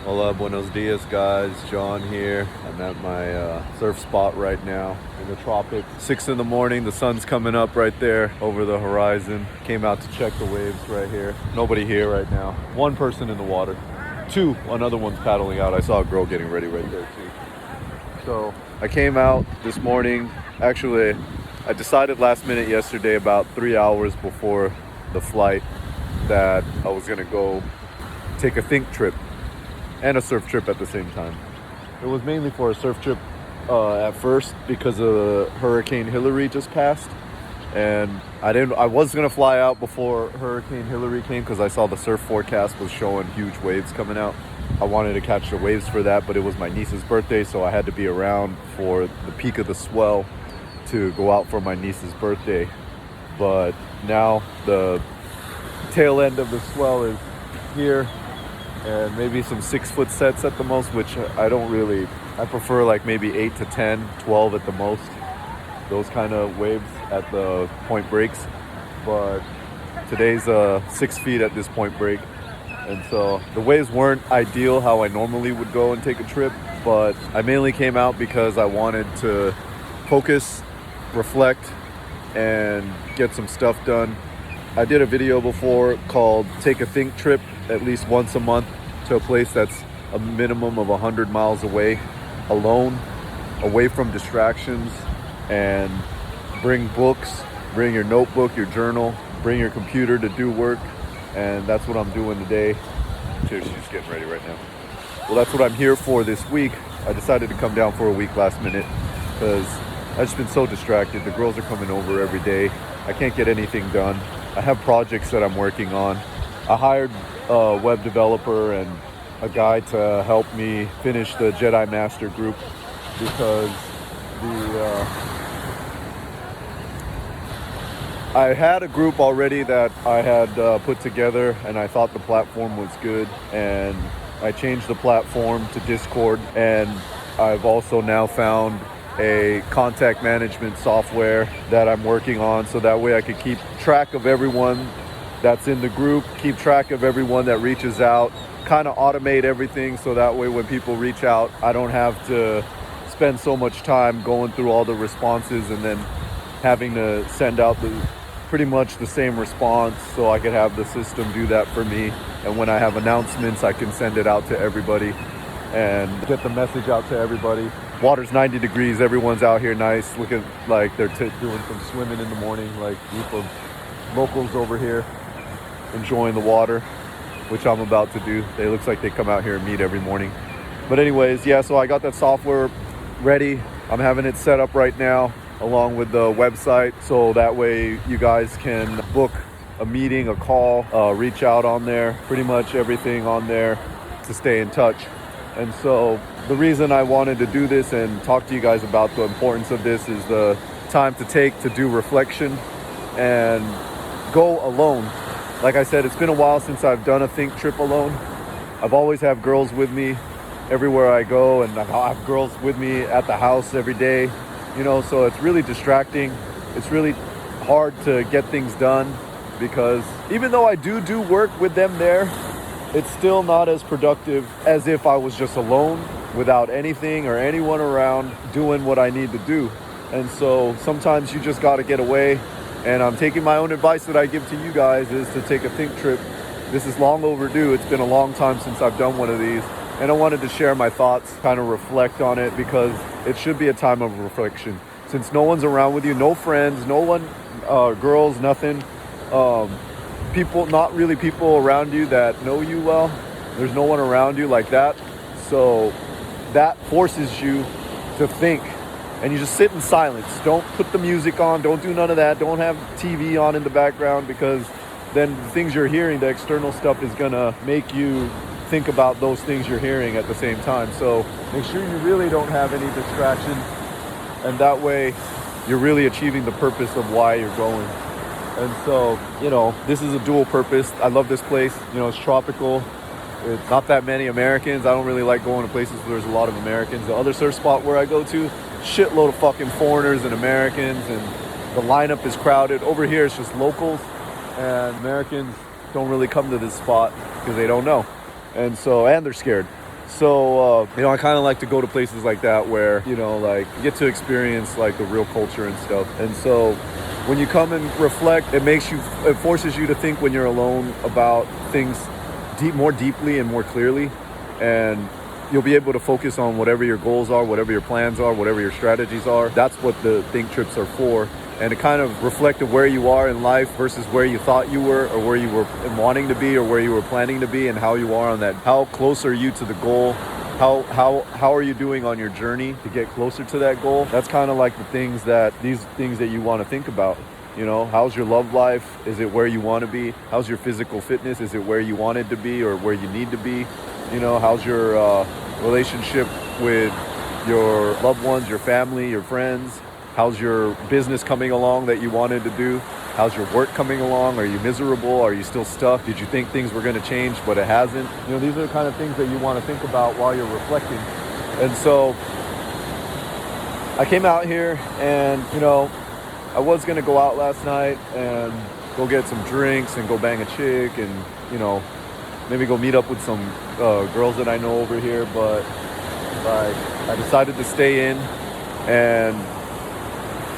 Hola, buenos dias, guys. John here. I'm at my surf spot right now in the Tropics. 6 in the morning, the sun's coming up right there over the horizon. Came out to check the waves right here. Nobody here right now. One person in the water. Two, another one's paddling out. I saw a girl getting ready right there too. So I came out this morning. Actually, I decided last minute yesterday, about 3 hours before the flight, that I was gonna go take a think trip and a surf trip at the same time. It was mainly for a surf trip at first because of Hurricane Hillary just passed, and I was gonna fly out before Hurricane Hillary came because I saw the surf forecast was showing huge waves coming out. I wanted to catch the waves for that, but it was my niece's birthday, so I had to be around for the peak of the swell to go out for my niece's birthday. But now the tail end of the swell is here, and maybe some 6-foot sets at the most, which I prefer like maybe 8 to 10, 12 at the most, those kind of waves at the point breaks. But today's 6 feet at this point break, and so the waves weren't ideal how I normally would go and take a trip, but I mainly came out because I wanted to focus, reflect, and get some stuff done. I did a video before called Take a Think Trip at least once a month to a place that's a minimum of 100 miles away, alone, away from distractions, and bring books, bring your notebook, your journal, bring your computer to do work, and that's what I'm doing today. She's getting ready right now. Well, that's what I'm here for this week. I decided to come down for a week last minute because I've just been so distracted. The girls are coming over every day. I can't get anything done. I have projects that I'm working on. I hired a web developer and a guy to help me finish the Jedi Master group because I had a group already that I had put together, and I thought the platform was good, and I changed the platform to Discord, and I've also now found a contact management software that I'm working on, so that way I could keep track of everyone that's in the group, keep track of everyone that reaches out, kind of automate everything, so that way when people reach out, I don't have to spend so much time going through all the responses and then having to send out pretty much the same response, so I could have the system do that for me. And when I have announcements, I can send it out to everybody and get the message out to everybody. Water's 90 degrees, everyone's out here nice, looking like they're doing some swimming in the morning, like a group of locals over here enjoying the water, which I'm about to do. It looks like they come out here and meet every morning. But anyways, yeah, so I got that software ready. I'm having it set up right now along with the website, so that way you guys can book a meeting, a call, reach out on there, pretty much everything on there to stay in touch. And so the reason I wanted to do this and talk to you guys about the importance of this is the time to take to do reflection and go alone. Like I said, it's been a while since I've done a think trip alone. I've always have girls with me everywhere I go, and I have girls with me at the house every day, so it's really distracting. It's really hard to get things done because even though I do work with them there, it's still not as productive as if I was just alone without anything or anyone around doing what I need to do. And so sometimes you just got to get away. And I'm taking my own advice that I give to you guys is to take a think trip. This is long overdue. It's been a long time since I've done one of these. And I wanted to share my thoughts, kind of reflect on it, because it should be a time of reflection. Since no one's around with you, no friends, no one, girls, nothing. People, not really people around you that know you well. There's no one around you like that. So that forces you to think. And you just sit in silence. Don't put the music on. Don't do none of that. Don't have TV on in the background, because then the things you're hearing, the external stuff, is going to make you think about those things you're hearing at the same time. So make sure you really don't have any distractions. And that way you're really achieving the purpose of why you're going. And so, this is a dual purpose. I love this place. It's tropical. It's not that many Americans. I don't really like going to places where there's a lot of Americans. The other surf spot where I go to, shitload of fucking foreigners and Americans, and the lineup is crowded. Over here, it's just locals, and Americans don't really come to this spot because they don't know. And they're scared. So, I kind of like to go to places like that where, like you get to experience like the real culture and stuff. And so when you come and reflect, it forces you to think when you're alone about things more deeply and more clearly. And you'll be able to focus on whatever your goals are, whatever your plans are, whatever your strategies are. That's what the think trips are for. And to kind of reflect of where you are in life versus where you thought you were, or where you were wanting to be, or where you were planning to be, and how you are on that. How close are you to the goal? How are you doing on your journey to get closer to that goal? That's kind of like these things that you want to think about. How's your love life? Is it where you want to be? How's your physical fitness? Is it where you wanted to be or where you need to be? How's your relationship with your loved ones, your family, your friends? How's your business coming along that you wanted to do? How's your work coming along? Are you miserable? Are you still stuck? Did you think things were going to change, but it hasn't? These are the kind of things that you want to think about while you're reflecting. And so I came out here and, I was going to go out last night and go get some drinks and go bang a chick and, maybe go meet up with some girls that I know over here. But I decided to stay in and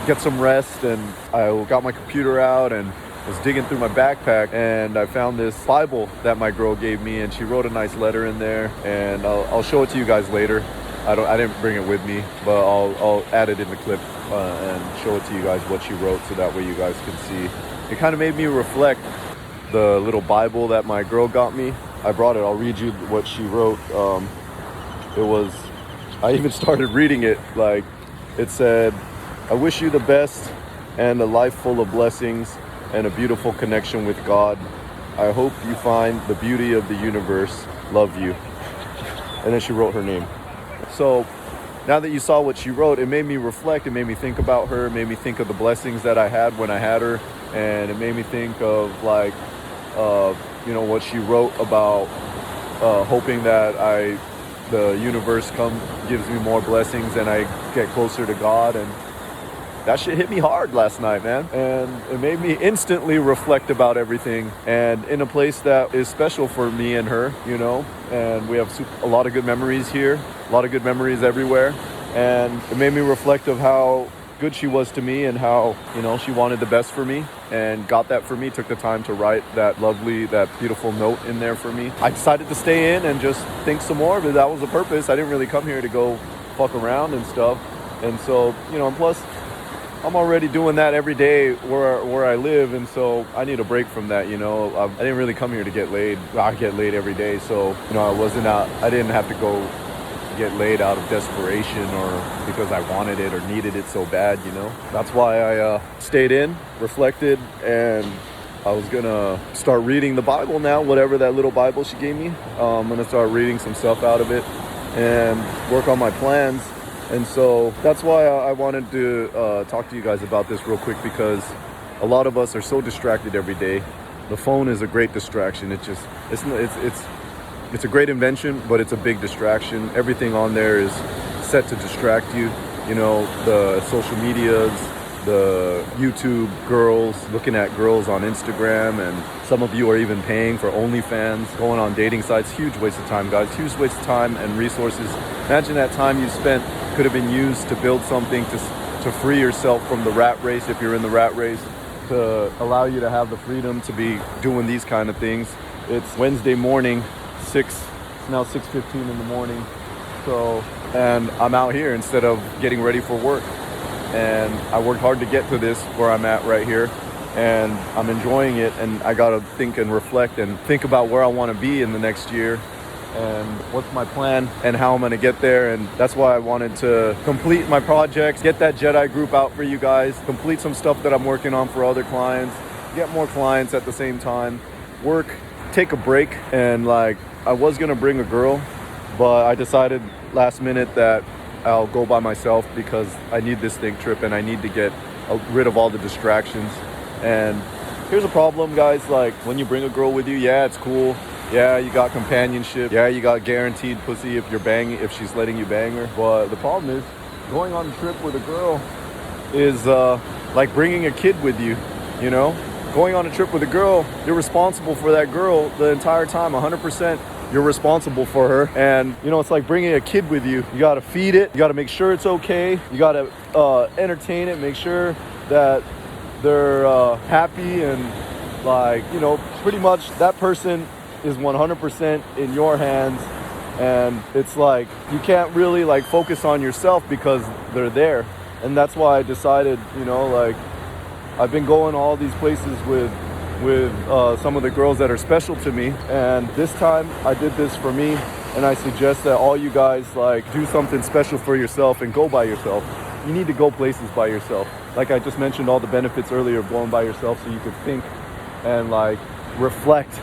get some rest, and I got my computer out and was digging through my backpack, and I found this Bible that my girl gave me, and she wrote a nice letter in there, and I'll show it to you guys later. I didn't bring it with me, but I'll add it in the clip and show it to you guys what she wrote, so that way you guys can see. It kind of made me reflect the little Bible that my girl got me. I brought it. I'll read you what she wrote. I even started reading it. Like, it said, "I wish you the best and a life full of blessings and a beautiful connection with God. I hope you find the beauty of the universe. Love you." And then she wrote her name. So now that you saw what she wrote, it made me reflect. It made me think about her. It made me think of the blessings that I had when I had her. And it made me think of what she wrote about hoping that the universe gives me more blessings and I get closer to God. And that shit hit me hard last night, man. And it made me instantly reflect about everything, and in a place that is special for me and her, and we have a lot of good memories here, a lot of good memories everywhere. And it made me reflect of how good she was to me and how, she wanted the best for me and got that for me, took the time to write that beautiful note in there for me. I decided to stay in and just think some more, but that was the purpose. I didn't really come here to go fuck around and stuff. And so, and plus, I'm already doing that every day where I live, and so I need a break from that. I didn't really come here to get laid. I get laid every day, so I didn't have to go get laid out of desperation or because I wanted it or needed it so bad. That's why I stayed in, reflected, and I was gonna start reading the Bible now, whatever that little Bible she gave me. I'm gonna start reading some stuff out of it and work on my plans. And so that's why I wanted to talk to you guys about this real quick, because a lot of us are so distracted every day. The phone is a great distraction. It's a great invention, but it's a big distraction. Everything on there is set to distract you. The social medias, the YouTube girls, looking at girls on Instagram, and some of you are even paying for OnlyFans, going on dating sites. Huge waste of time, guys. Huge waste of time and resources. Imagine that time you spent could have been used to build something to free yourself from the rat race, if you're in the rat race, to allow you to have the freedom to be doing these kind of things. It's Wednesday morning, it's now 6:15 in the morning. And I'm out here instead of getting ready for work. And I worked hard to get to this where I'm at right here, and I'm enjoying it. And I gotta think and reflect and think about where I want to be in the next year and what's my plan and how I'm gonna get there. And that's why I wanted to complete my projects, get that Jedi group out for you guys, complete some stuff that I'm working on for other clients, get more clients at the same time, take a break. And I was gonna bring a girl, but I decided last minute that I'll go by myself because I need this think trip and I need to get rid of all the distractions. And here's a problem, guys. When you bring a girl with you, yeah, it's cool. Yeah, you got companionship. Yeah, you got guaranteed pussy if she's letting you bang her. But the problem is, going on a trip with a girl is like bringing a kid with you, Going on a trip with a girl, you're responsible for that girl the entire time, 100%. you're responsible for her. And you know, it's like bringing a kid with you. You got to feed it, you got to make sure it's okay, you got to entertain it, make sure that they're happy, and like, you know, pretty much that person is 100% in your hands. And it's like you can't really like focus on yourself because they're there. And that's why I decided, you know, like I've been going to all these places with some of the girls that are special to me, and this time I did this for me. And I suggest that all you guys like do something special for yourself and go by yourself. You need to go places by yourself. Like I just mentioned all the benefits earlier of going by yourself, so you could think and like reflect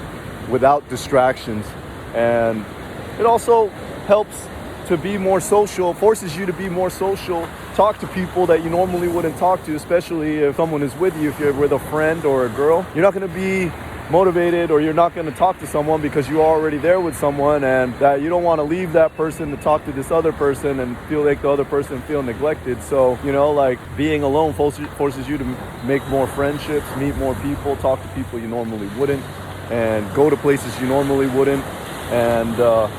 without distractions. And it also helps to be more social, forces you to be more social, talk to people that you normally wouldn't talk to, especially if someone is with you. If you're with a friend or a girl, you're not going to be motivated, or you're not going to talk to someone because you're already there with someone, and that you don't want to leave that person to talk to this other person and feel like the other person feel neglected. So, you know, like being alone forces you to make more friendships, meet more people, talk to people you normally wouldn't, and go to places you normally wouldn't. And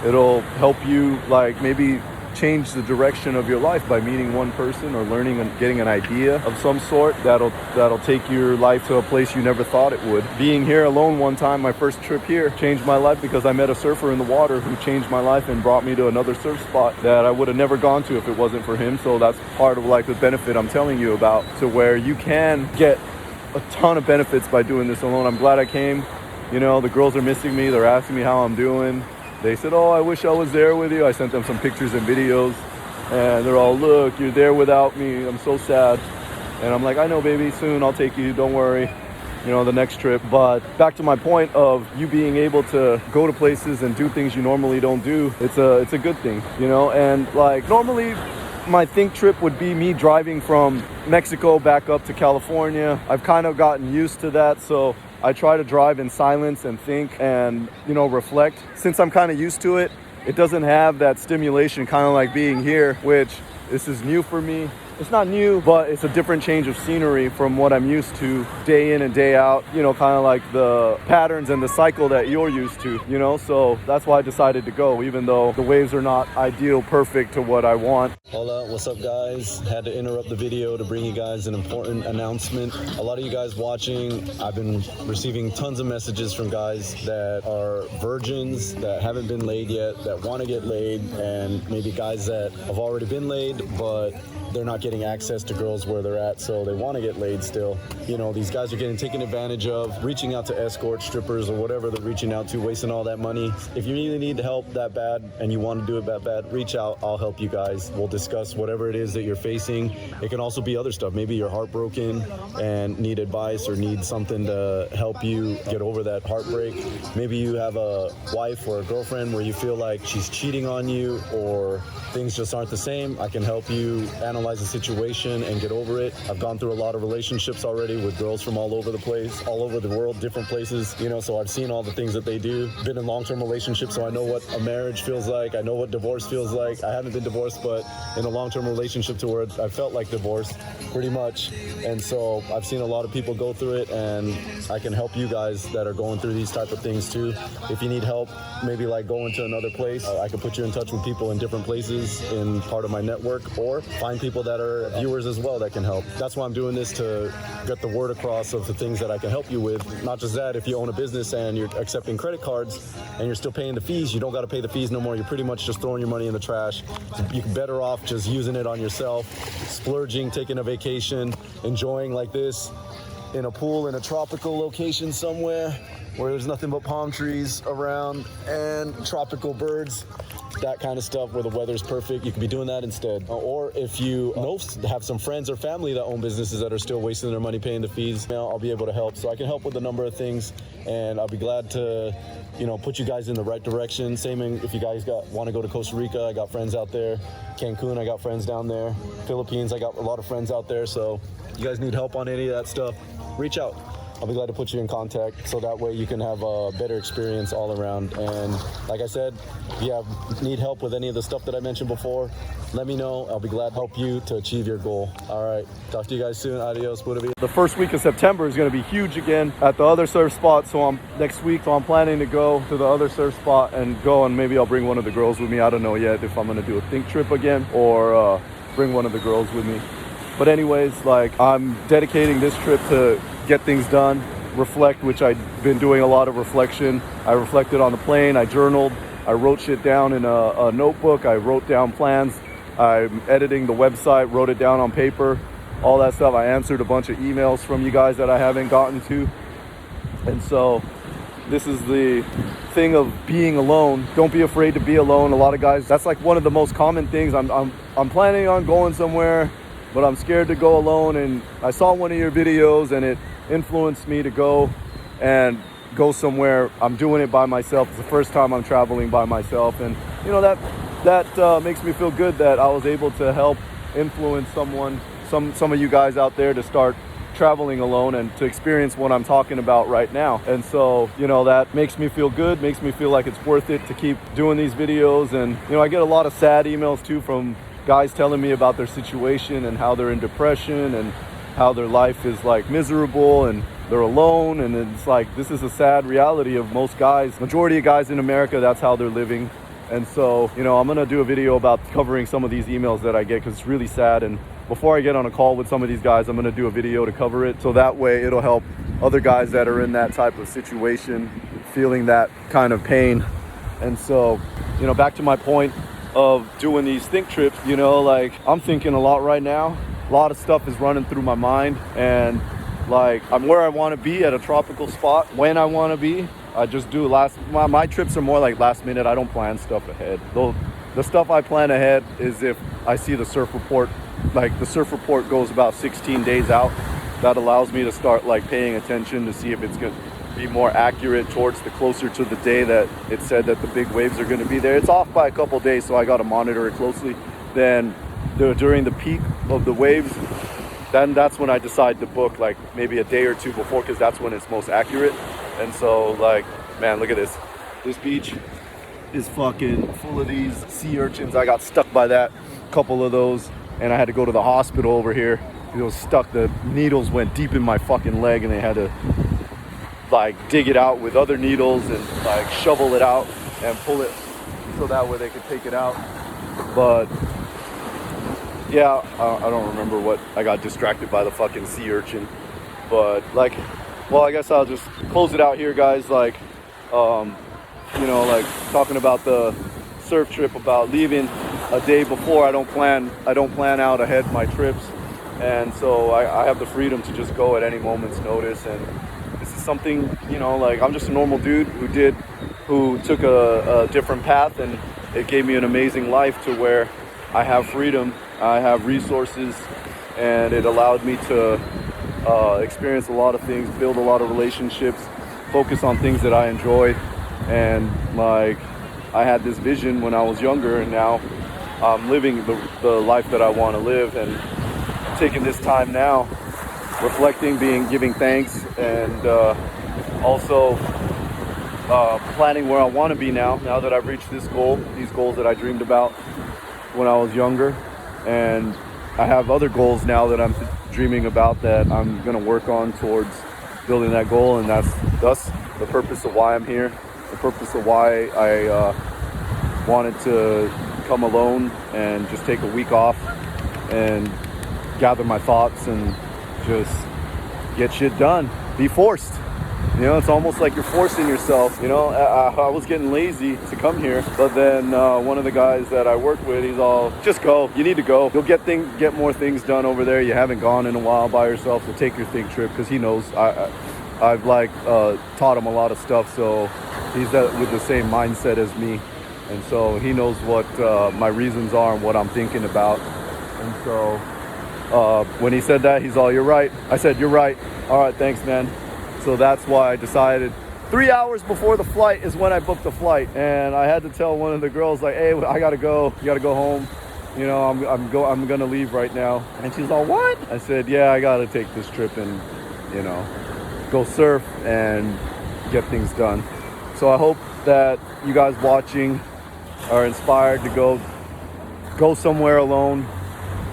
it'll help you like maybe change the direction of your life by meeting one person or learning and getting an idea of some sort that'll take your life to a place you never thought it would. Being here alone one time, my first trip here, changed my life because I met a surfer in the water who changed my life and brought me to another surf spot that I would have never gone to if it wasn't for him. So that's part of like the benefit I'm telling you about, to where you can get a ton of benefits by doing this alone. I'm glad I came. You know, the girls are missing me. They're asking me how I'm doing. They said, oh, I wish I was there with you. I sent them some pictures and videos, and they're all, look, you're there without me. I'm so sad. And I'm like, I know, baby, soon I'll take you. Don't worry, you know, the next trip. But back to my point of you being able to go to places and do things you normally don't do. It's a good thing, you know. And like normally my think trip would be me driving from Mexico back up to California. I've kind of gotten used to that. So I try to drive in silence and think and, you know, reflect. Since I'm kind of used to it, it doesn't have that stimulation, kind of like being here, which this is new for me. It's not new, but it's a different change of scenery from what I'm used to day in and day out, you know, kind of like the patterns and the cycle that you're used to, you know. So that's why I decided to go, even though the waves are not ideal, perfect to what I want. Hola, what's up, guys? Had to interrupt the video to bring you guys an important announcement. A lot of you guys watching, I've been receiving tons of messages from guys that are virgins, that haven't been laid yet, that want to get laid, and maybe guys that have already been laid, but they're not getting access to girls where they're at, so they want to get laid still. You know, these guys are getting taken advantage of, reaching out to escorts, strippers, or whatever they're reaching out to, wasting all that money. If you really need help that bad and you want to do it that bad, reach out. I'll help you guys. We'll discuss whatever it is that you're facing. It can also be other stuff. Maybe you're heartbroken and need advice or need something to help you get over that heartbreak. Maybe you have a wife or a girlfriend where you feel like she's cheating on you or things just aren't the same. I can help you analyze the situation and get over it. I've gone through a lot of relationships already with girls from all over the place, all over the world, different places, you know, so I've seen all the things that they do. Been in long-term relationships, so I know what a marriage feels like. I know what divorce feels like. I haven't been divorced, but in a long-term relationship to where I felt like divorce, pretty much. And so I've seen a lot of people go through it, and I can help you guys that are going through these type of things too. If you need help, maybe like going to another place, I can put you in touch with people in different places in part of my network, or find people that are viewers as well that can help. That's why I'm doing this, to get the word across of the things that I can help you with. Not just that, if you own a business and you're accepting credit cards and you're still paying the fees, you don't got to pay the fees no more. You're pretty much just throwing your money in the trash. You're better off just using it on yourself, splurging, taking a vacation, enjoying like this in a pool in a tropical location somewhere where there's nothing but palm trees around and tropical birds. That kind of stuff where the weather's perfect. You could be doing that instead. Or if you have some friends or family that own businesses that are still wasting their money paying the fees, you know, I'll be able to help. So I can help with a number of things, and I'll be glad to, you know, put you guys in the right direction. Same if you guys want to go to Costa Rica, I got friends out there. Cancun, I got friends down there. Philippines, I got a lot of friends out there. So you guys need help on any of that stuff, reach out. I'll be glad to put you in contact so that way you can have a better experience all around. And like I said, if you need help with any of the stuff that I mentioned before, let me know. I'll be glad to help you to achieve your goal. All right, talk to you guys soon. Adios, pura vida. The first week of September is going to be huge again at the other surf spot. So I'm planning to go to the other surf spot and maybe I'll bring one of the girls with me. I don't know yet if I'm going to do a think trip again or bring one of the girls with me. But anyways, like, I'm dedicating this trip to get things done, reflect, which I've been doing a lot of reflection. I reflected on the plane, I journaled, I wrote shit down in a notebook, I wrote down plans, I'm editing the website, wrote it down on paper, all that stuff. I answered a bunch of emails from you guys that I haven't gotten to. And so this is the thing of being alone. Don't be afraid to be alone. A lot of guys, that's like one of the most common things. I'm planning on going somewhere, but I'm scared to go alone. And I saw one of your videos and it influenced me to go somewhere. I'm doing it by myself. It's the first time I'm traveling by myself. And you know, that makes me feel good that I was able to help influence some of you guys out there to start traveling alone and to experience what I'm talking about right now. And so, you know, that makes me feel good, makes me feel like it's worth it to keep doing these videos. And, you know, I get a lot of sad emails too from guys telling me about their situation and how they're in depression and how their life is like miserable and they're alone. And it's like, this is a sad reality of most guys. Majority of guys in America, that's how they're living. And so, you know, I'm gonna do a video about covering some of these emails that I get because it's really sad. And before I get on a call with some of these guys, I'm gonna do a video to cover it. So that way it'll help other guys that are in that type of situation, feeling that kind of pain. And so, you know, back to my point of doing these think trips, you know, like, I'm thinking a lot right now. A lot of stuff is running through my mind, and like, I'm where I wanna be at a tropical spot when I wanna be. I just do my trips are more like last minute. I don't plan stuff ahead. Though the stuff I plan ahead is if I see the surf report. Like, the surf report goes about 16 days out. That allows me to start like paying attention to see if it's going to be more accurate towards the closer to the day that it said that the big waves are going to be there. It's off by a couple days, so I got to monitor it closely. Then during the peak of the waves, then that's when I decide to book, like maybe a day or two before, because that's when it's most accurate. And so, like, man, look at this. This beach is fucking full of these sea urchins. I got stuck by that, couple of those, and I had to go to the hospital over here. It was stuck. The needles went deep in my fucking leg, and they had to like dig it out with other needles and like shovel it out and pull it so that way they could take it out. But yeah, I don't remember what, I got distracted by the fucking sea urchin. But like, well, I guess I'll just close it out here, guys. Like, you know, like talking about the surf trip, about leaving a day before. I don't plan out ahead my trips, and so I have the freedom to just go at any moment's notice. And this is something, you know, like, I'm just a normal dude who took a different path, and it gave me an amazing life to where I have freedom, I have resources, and it allowed me to experience a lot of things, build a lot of relationships, focus on things that I enjoyed. And like, I had this vision when I was younger, and now I'm living the life that I want to live, and taking this time now, reflecting, giving thanks, and also planning where I want to be now that I've reached these goals that I dreamed about when I was younger. And I have other goals now that I'm dreaming about that I'm going to work on towards building that goal. And that's thus the purpose of why I'm here, the purpose of why I wanted to come alone and just take a week off and gather my thoughts and just get shit done. Be forced. You know, it's almost like you're forcing yourself. You know, I was getting lazy to come here, but then one of the guys that I work with, he's all, just go. You need to go. You'll get more things done over there. You haven't gone in a while by yourself, so take your think trip, because he knows I've like taught him a lot of stuff, so he's with the same mindset as me, and so he knows what my reasons are and what I'm thinking about. And so when he said that, he's all, you're right. I said, you're right. All right, thanks, man. So that's why I decided 3 hours before the flight is when I booked the flight. And I had to tell one of the girls, like, hey, I gotta go. You gotta go home. You know, I'm gonna leave right now. And she's all, what? I said, yeah, I gotta take this trip and, you know, go surf and get things done. So I hope that you guys watching are inspired to go somewhere alone,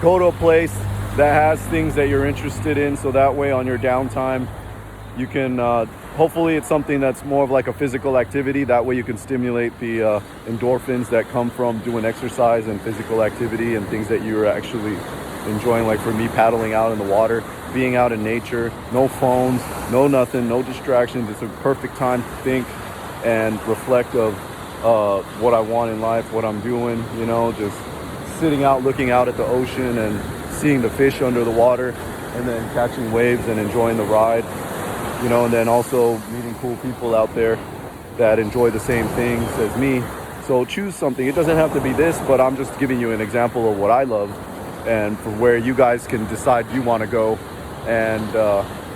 go to a place that has things that you're interested in, so that way on your downtime you can hopefully it's something that's more of like a physical activity. That way you can stimulate the endorphins that come from doing exercise and physical activity and things that you're actually enjoying. Like for me, paddling out in the water, being out in nature, no phones, no nothing, no distractions. It's a perfect time to think and reflect of what I want in life, what I'm doing, you know, just sitting out, looking out at the ocean and seeing the fish under the water, and then catching waves and enjoying the ride, you know, and then also meeting cool people out there that enjoy the same things as me. So choose something. It doesn't have to be this, but I'm just giving you an example of what I love, and for where you guys can decide you want to go and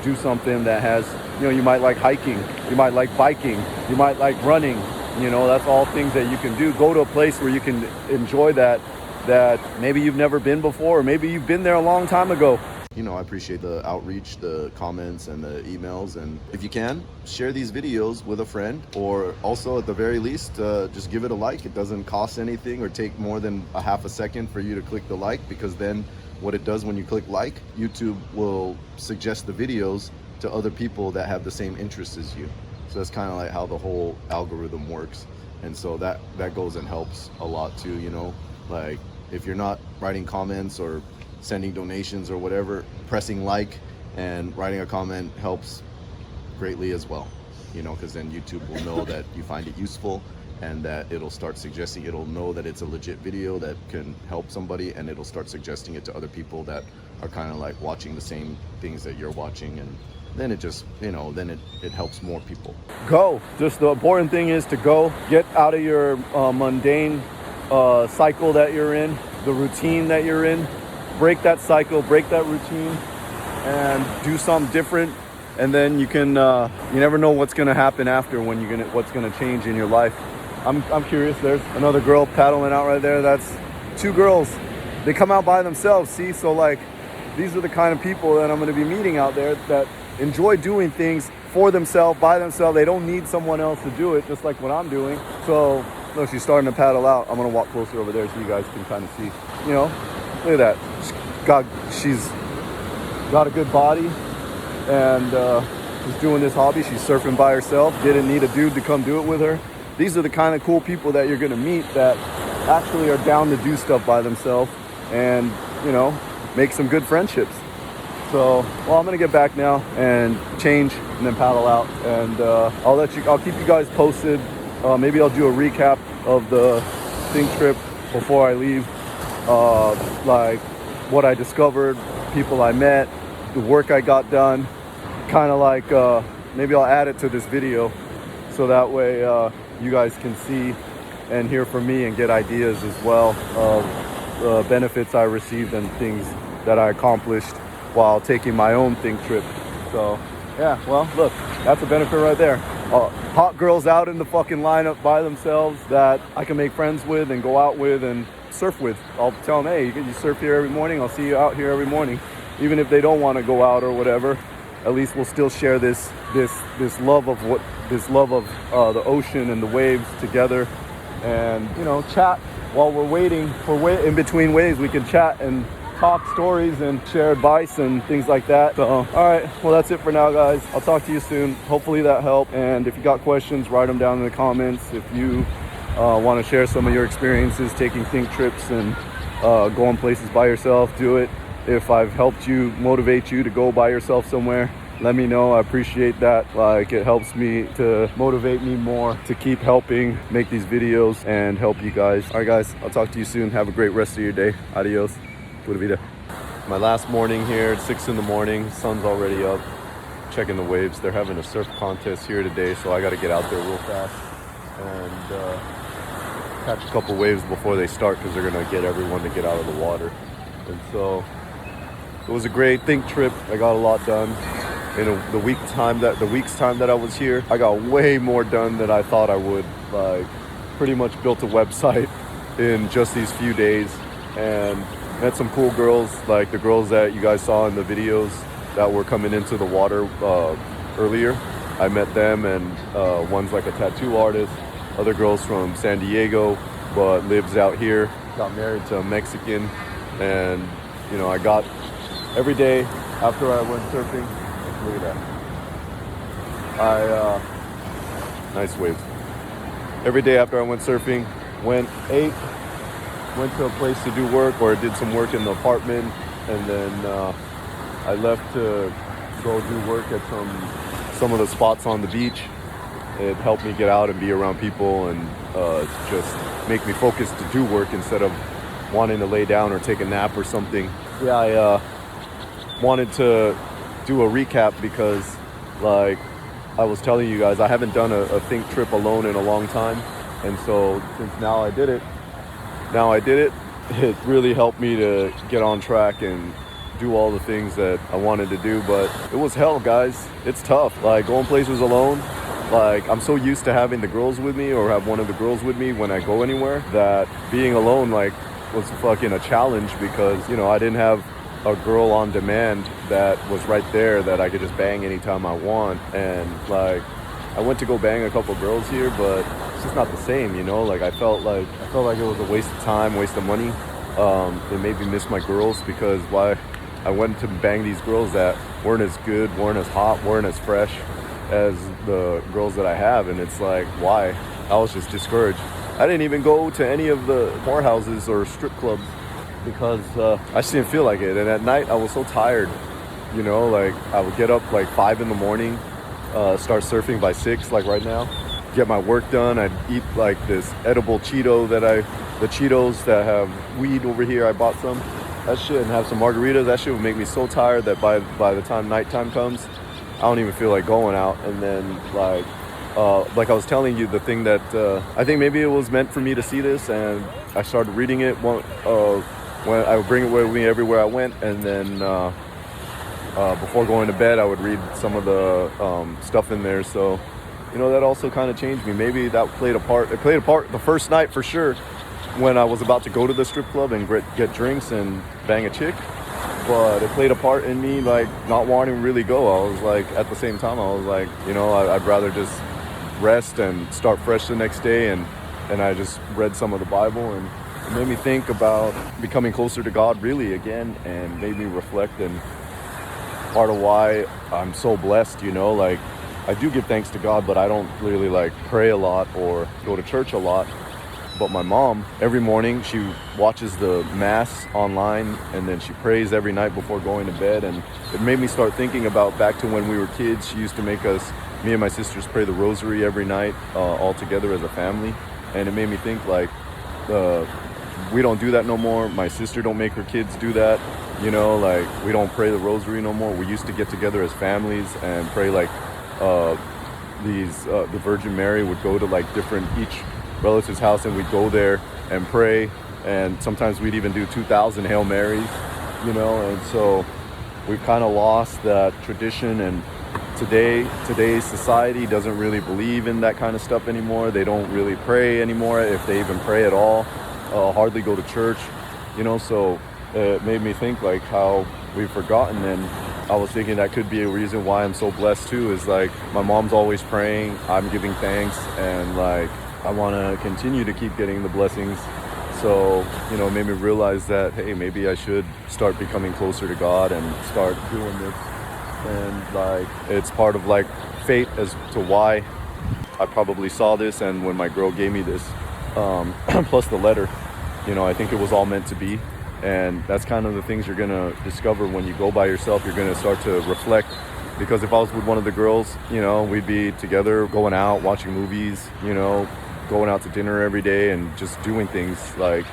do something that has, you know, you might like hiking, you might like biking, you might like running, you know, that's all things that you can do. Go to a place where you can enjoy that maybe you've never been before, or maybe you've been there a long time ago. You know, I appreciate the outreach, the comments and the emails, and if you can, share these videos with a friend, or also at the very least, just give it a like. It doesn't cost anything or take more than a half a second for you to click the like, because then what it does when you click like, YouTube will suggest the videos to other people that have the same interests as you. So that's kind of like how the whole algorithm works. And so that goes and helps a lot too, you know, like if you're not writing comments or sending donations or whatever, pressing like and writing a comment helps greatly as well, you know, because then YouTube will know that you find it useful, and that it'll start suggesting, it'll know that it's a legit video that can help somebody, and it'll start suggesting it to other people that are kind of like watching the same things that you're watching, and then it just, you know, then it helps more people. Go. Just the important thing is to go, get out of your mundane cycle that you're in, the routine that you're in. Break that cycle, break that routine, and do something different. And then you can, you never know what's gonna happen after, when what's gonna change in your life. I'm curious. There's another girl paddling out right there. That's two girls. They come out by themselves. See, so like, these are the kind of people that I'm gonna be meeting out there that enjoy doing things for themselves, by themselves. They don't need someone else to do it, just like what I'm doing. So, look, she's starting to paddle out. I'm gonna walk closer over there so you guys can kind of see, you know. Look at that. She's got a good body, and she's doing this hobby. She's surfing by herself. Didn't need a dude to come do it with her. These are the kind of cool people that you're gonna meet that actually are down to do stuff by themselves, and, you know, make some good friendships. So, well, I'm gonna get back now and change and then paddle out, and I'll keep you guys posted. Maybe I'll do a recap of the Think trip before I leave. Like what I discovered, people I met, the work I got done, kind of like maybe I'll add it to this video, so that way you guys can see and hear from me and get ideas as well of benefits I received and things that I accomplished while taking my own Think trip. So yeah, well, look, that's a benefit right there. Hot girls out in the fucking lineup by themselves that I can make friends with and go out with and surf with. I'll tell them, hey, you surf here every morning. I'll see you out here every morning. Even if they don't want to go out or whatever, at least we'll still share this love of the ocean and the waves together, and, you know, chat while we're waiting for in between waves. We can chat and talk stories and share advice and things like that. So, all right, well, that's it for now, guys. I'll talk to you soon. Hopefully that helped. And if you got questions, write them down in the comments. If you want to share some of your experiences taking Think trips and going places by yourself, do it. If I've helped you, motivate you to go by yourself somewhere, let me know. I appreciate that. Like, it helps me to motivate me more to keep helping make these videos and help you guys. All right, guys, I'll talk to you soon. Have a great rest of your day. Adios. Pura vida. My last morning here at 6 in the morning. Sun's already up. Checking the waves. They're having a surf contest here today, so I got to get out there real fast and catch a couple waves before they start, because they're going to get everyone to get out of the water. And so it was a great Think trip. I got a lot done in the week's time that I was here. I got way more done than I thought I would. Like, pretty much built a website in just these few days, and met some cool girls, like the girls that you guys saw in the videos that were coming into the water earlier. I met them, and one's like a tattoo artist, other girls from San Diego, but lives out here, got married to a Mexican, and I got every day after I went surfing, look at that. Nice waves. Every day after I went surfing, ate, went to a place to do work, or did some work in the apartment, and then I left to go do work at some of the spots on the beach. It helped me get out and be around people, and just make me focus to do work instead of wanting to lay down or take a nap or something. Yeah, I wanted to do a recap because, like I was telling you guys, I haven't done a think trip alone in a long time, and so since now I did it, it really helped me to get on track and do all the things that I wanted to do. But it was hell, guys. It's tough. Like, going places alone, like, I'm so used to having the girls with me or have one of the girls with me when I go anywhere, that being alone, like, was fucking a challenge because, I didn't have a girl on demand that was right there that I could just bang anytime I want. And, like, I went to go bang a couple girls here, but it's just not the same, Like, I felt like it was a waste of time, waste of money. It made me miss my girls because I went to bang these girls that weren't as good, weren't as hot, weren't as fresh as the girls that I have, and it's like, why? I was just discouraged. I didn't even go to any of the barhouses or strip clubs because I just didn't feel like it. And at night I was so tired, like I would get up like 5 in the morning, start surfing by 6, like right now, get my work done. I'd eat like this edible Cheeto the Cheetos that have weed over here. I bought some. That shit, and have some margaritas. That shit would make me so tired that by the time nighttime comes, I don't even feel like going out. And then like I was telling you, the thing that I think maybe it was meant for me to see this, and I started reading it when I would bring it with me everywhere I went, and then before going to bed I would read some of the stuff in there. So that also kind of changed me. Maybe that played a part. It played a part the first night for sure, when I was about to go to the strip club and get drinks and bang a chick. But it played a part in me, like, not wanting to really go. I was like, at the same time, I was like, I'd rather just rest and start fresh the next day. And I just read some of the Bible, and it made me think about becoming closer to God really again, and made me reflect. And part of why I'm so blessed, like, I do give thanks to God, but I don't really like pray a lot or go to church a lot. But my mom, every morning, she watches the mass online, and then she prays every night before going to bed. And it made me start thinking about back to when we were kids. She used to make us, me and my sisters, pray the rosary every night, all together as a family. And it made me think, like, we don't do that no more. My sister don't make her kids do that. Like, we don't pray the rosary no more. We used to get together as families and pray, like, the Virgin Mary would go to, like, each relative's house, and we'd go there and pray, and sometimes we'd even do 2,000 Hail Marys, and so we've kind of lost that tradition. And today's society doesn't really believe in that kind of stuff anymore. They don't really pray anymore, if they even pray at all, hardly go to church, so it made me think, like, how we've forgotten. And I was thinking that could be a reason why I'm so blessed too, is like, my mom's always praying, I'm giving thanks, and like, I want to continue to keep getting the blessings. So, it made me realize that, hey, maybe I should start becoming closer to God and start doing this. And like, it's part of like fate as to why I probably saw this, and when my girl gave me this, plus the letter, I think it was all meant to be. And that's kind of the things you're going to discover when you go by yourself. You're going to start to reflect. Because if I was with one of the girls, we'd be together, going out, watching movies, going out to dinner every day, and just doing things, like,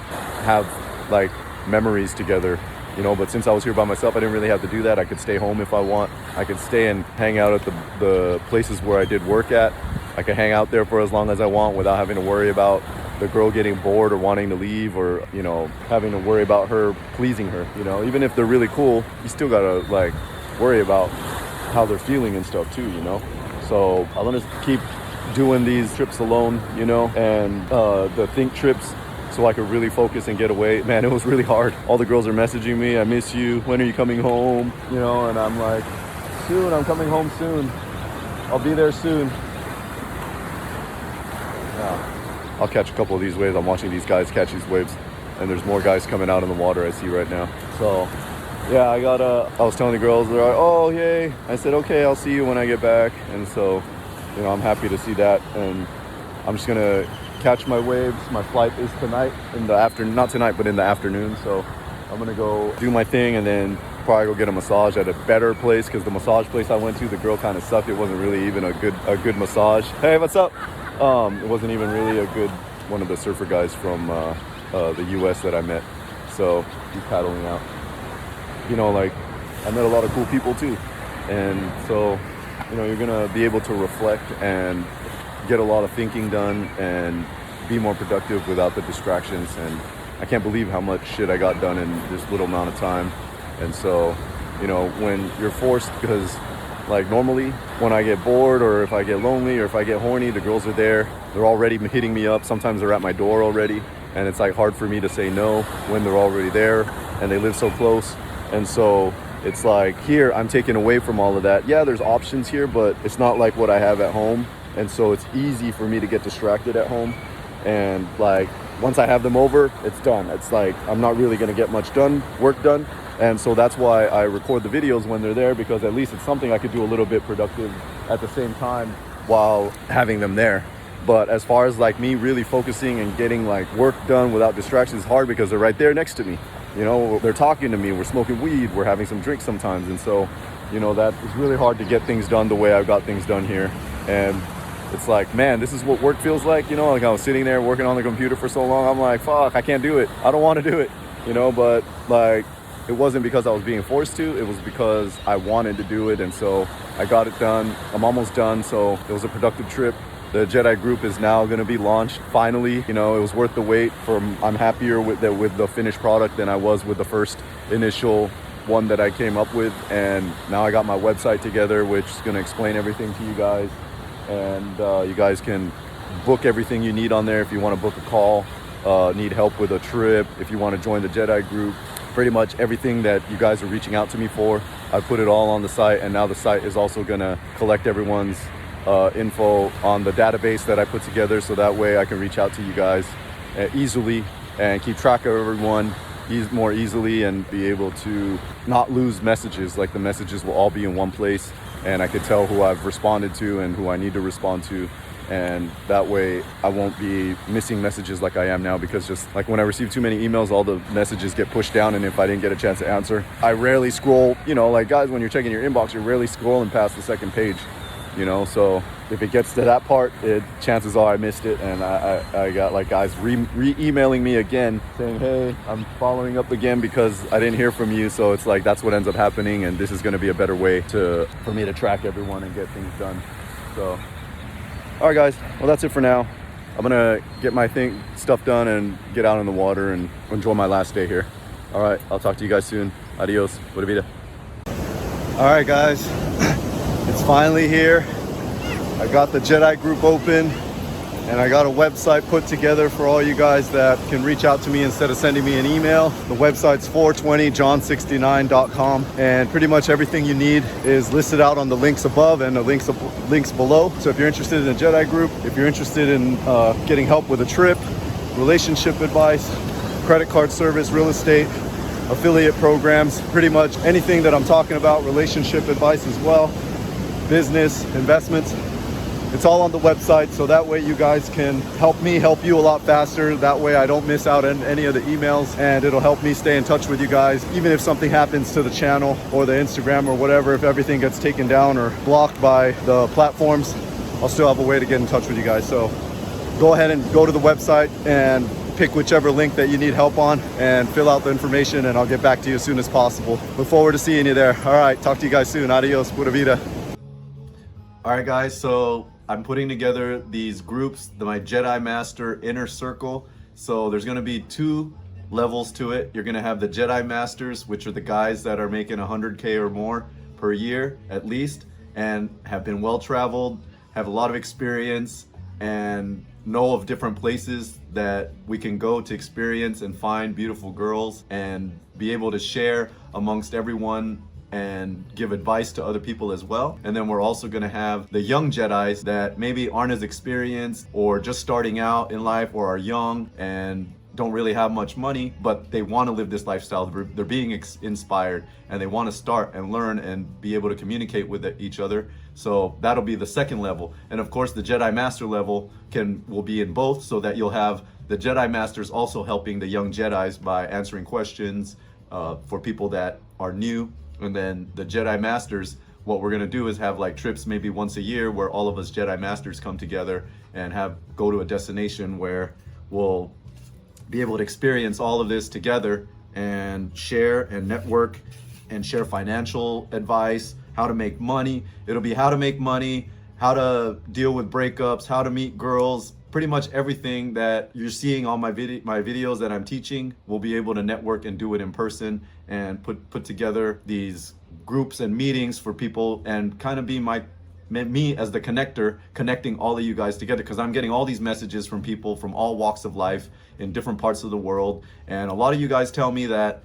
have like memories together, but since I was here by myself, I didn't really have to do that. I could stay home if I want. I could stay and hang out at the places where I did work at. I could hang out there for as long as I want without having to worry about the girl getting bored or wanting to leave, or having to worry about her pleasing her. Even if they're really cool, you still gotta like worry about how they're feeling and stuff too, So I want to keep doing these trips alone, and the think trips, so I could really focus and get away. Man, it was really hard. All the girls are messaging me, I miss you, when are you coming home? And I'm like, soon, I'm coming home soon. I'll be there soon. Yeah. I'll catch a couple of these waves. I'm watching these guys catch these waves, and there's more guys coming out in the water I see right now. So yeah, I was telling the girls, they're like, oh yay. I said, okay, I'll see you when I get back. And so, you know, I'm happy to see that, and I'm just gonna catch my waves. My flight is tonight in the afternoon, not tonight, but in the afternoon. So I'm gonna go do my thing and then probably go get a massage at a better place, because the massage place I went to, the girl kind of sucked. It wasn't really even a good massage. Hey, what's up? It wasn't even really a good one of the surfer guys from the US that I met. So he's paddling out. You know, like, I met a lot of cool people too. And so, you know, you're gonna be able to reflect and get a lot of thinking done and be more productive without the distractions. And I can't believe how much shit I got done in this little amount of time. And so, you know, when you're forced, because like normally when I get bored or if I get lonely or if I get horny, the girls are there. They're already hitting me up. Sometimes they're at my door already. And it's like hard for me to say no when they're already there and they live so close. And so it's like here, I'm taken away from all of that. Yeah, there's options here, but it's not like what I have at home. And so it's easy for me to get distracted at home. And like, once I have them over, it's done. It's like, I'm not really gonna get much work done. And so that's why I record the videos when they're there, because at least it's something I could do a little bit productive at the same time while having them there. But as far as like me really focusing and getting like work done without distractions is hard, because they're right there next to me. You know, they're talking to me, we're smoking weed, we're having some drinks sometimes. And so, you know, that it's really hard to get things done the way I've got things done here. And it's like, man, this is what work feels like. You know, like I was sitting there working on the computer for so long. I'm like, fuck, I can't do it. I don't want to do it, you know, but like, it wasn't because I was being forced to, it was because I wanted to do it. And so I got it done. I'm almost done. So it was a productive trip. The Jedi group is now going to be launched. Finally, you know, it was worth the wait. I'm happier with the finished product than I was with the first initial one that I came up with. And now I got my website together, which is going to explain everything to you guys. And you guys can book everything you need on there. If you want to book a call, need help with a trip, if you want to join the Jedi group, pretty much everything that you guys are reaching out to me for, I put it all on the site. And now the site is also going to collect everyone's info on the database that I put together, so that way I can reach out to you guys easily and keep track of everyone more easily and be able to not lose messages. Like, the messages will all be in one place, and I can tell who I've responded to and who I need to respond to. And that way I won't be missing messages like I am now, because just like when I receive too many emails, all the messages get pushed down, and if I didn't get a chance to answer, I rarely scroll. You know, like, guys, when you're checking your inbox, you're rarely scrolling past the second page, you know. So if it gets to that part, chances are I missed it. And I got like guys re-emailing me again saying, hey, I'm following up again because I didn't hear from you. So it's like, that's what ends up happening, and this is going to be a better way for me to track everyone and get things done. So all right, guys, well, that's it for now. I'm gonna get my stuff done and get out in the water and enjoy my last day here. All right, I'll talk to you guys soon. Adios, pura vida. All right, guys, it's finally here. I got the Jedi group open, and I got a website put together for all you guys that can reach out to me instead of sending me an email. The website's 420john69.com, and pretty much everything you need is listed out on the links above and the links below. So if you're interested in a Jedi group, if you're interested in getting help with a trip, relationship advice, credit card service, real estate, affiliate programs, pretty much anything that I'm talking about, relationship advice as well, business, investments, it's all on the website, so that way you guys can help me help you a lot faster. That way I don't miss out on any of the emails, and it'll help me stay in touch with you guys. Even if something happens to the channel or the Instagram or whatever, if everything gets taken down or blocked by the platforms, I'll still have a way to get in touch with you guys. So go ahead and go to the website and pick whichever link that you need help on and fill out the information, and I'll get back to you as soon as possible. Look forward to seeing you there. All right, talk to you guys soon. Adios, pura vida. All right, guys, so I'm putting together these groups, my Jedi Master Inner Circle. So there's gonna be 2 levels to it. You're gonna have the Jedi Masters, which are the guys that are making 100K or more per year at least, and have been well-traveled, have a lot of experience, and know of different places that we can go to experience and find beautiful girls and be able to share amongst everyone and give advice to other people as well. And then we're also going to have the young Jedis that maybe aren't as experienced or just starting out in life or are young and don't really have much money, but they want to live this lifestyle. They're being inspired and they want to start and learn and be able to communicate with each other. So that'll be the second level. And of course the Jedi Master level will be in both, so that you'll have the Jedi Masters also helping the young Jedis by answering questions for people that are new. And then the Jedi Masters, what we're gonna do is have like trips maybe once a year where all of us Jedi Masters come together and go to a destination where we'll be able to experience all of this together and share and network and share financial advice, how to make money. It'll be how to make money, how to deal with breakups, how to meet girls, pretty much everything that you're seeing on my videos that I'm teaching. We'll be able to network and do it in person and put together these groups and meetings for people and kind of be me as the connector, connecting all of you guys together, because I'm getting all these messages from people from all walks of life in different parts of the world. And a lot of you guys tell me that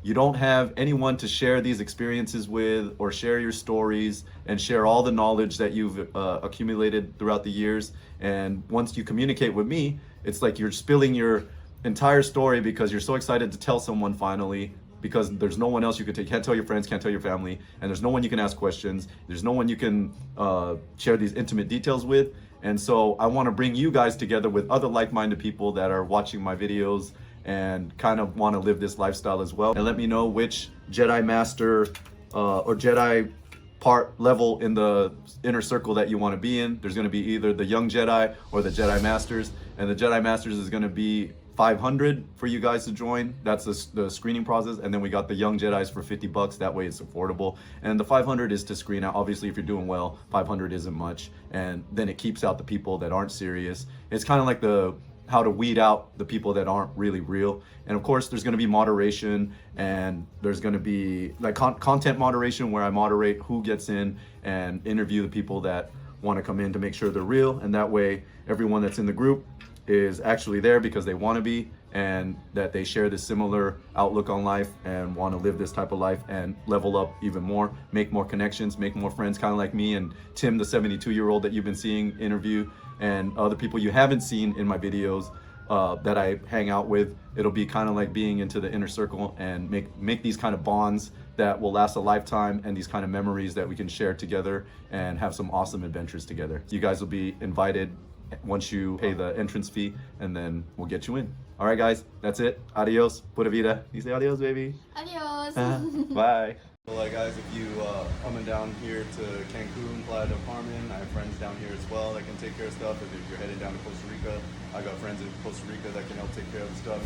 you don't have anyone to share these experiences with or share your stories and share all the knowledge that you've accumulated throughout the years. And once you communicate with me, it's like you're spilling your entire story because you're so excited to tell someone finally, because there's no one else you can take. Can't tell your friends, can't tell your family, and there's no one you can ask questions. There's no one you can share these intimate details with. And so I want to bring you guys together with other like-minded people that are watching my videos and kind of want to live this lifestyle as well. And let me know which Jedi Master or Jedi part level in the inner circle that you want to be in. There's going to be either the young Jedi or the Jedi Masters, and the Jedi Masters is going to be 500 for you guys to join. That's the screening process. And then we got the young Jedis for $50. That way it's affordable. And the 500 is to screen out. Obviously, if you're doing well, 500 isn't much. And then it keeps out the people that aren't serious. It's kind of like how to weed out the people that aren't really real. And of course, there's going to be moderation, and there's going to be like content moderation, where I moderate who gets in and interview the people that want to come in to make sure they're real. And that way, everyone that's in the group is actually there because they want to be, and that they share this similar outlook on life and want to live this type of life and level up even more, make more connections, make more friends, kind of like me and Tim, the 72-year-old that you've been seeing interview, and other people you haven't seen in my videos that I hang out with. It'll be kind of like being into the inner circle and make these kind of bonds that will last a lifetime, and these kind of memories that we can share together and have some awesome adventures together. You guys will be invited once you pay the entrance fee, and then we'll get you in. All right, guys, that's it. Adios, pura vida. You say adios, baby. Adios. Bye. Well, guys, if you coming down here to Cancun, Playa del Carmen, I have friends down here as well that can take care of stuff. If you're headed down to Costa Rica, I got friends in Costa Rica that can help take care of the stuff,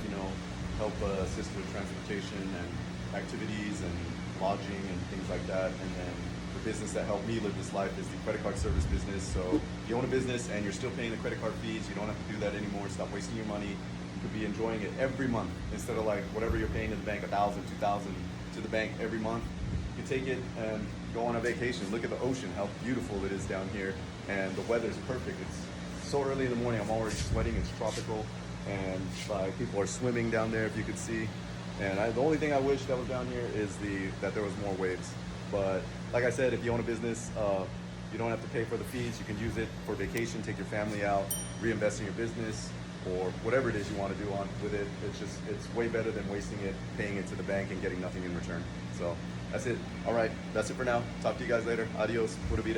help assist with transportation and activities and lodging and things like that. And then the business that helped me live this life is the credit card service business. So if you own a business and you're still paying the credit card fees, you don't have to do that anymore. Stop wasting your money. You could be enjoying it every month instead of like whatever you're paying to the bank, $1,000, $2,000 to the bank every month. You can take it and go on a vacation. Look at the ocean, how beautiful it is down here, and the weather's perfect. It's so early in the morning, I'm already sweating. It's tropical, and people are swimming down there, if you could see. And the only thing I wish that was down here is that there was more waves. But like I said, if you own a business, you don't have to pay for the fees. You can use it for vacation, take your family out, reinvest in your business, or whatever it is you want to do with it. It's way better than wasting it, paying it to the bank and getting nothing in return. So that's it. All right, that's it for now. Talk to you guys later. Adios. Pura vida.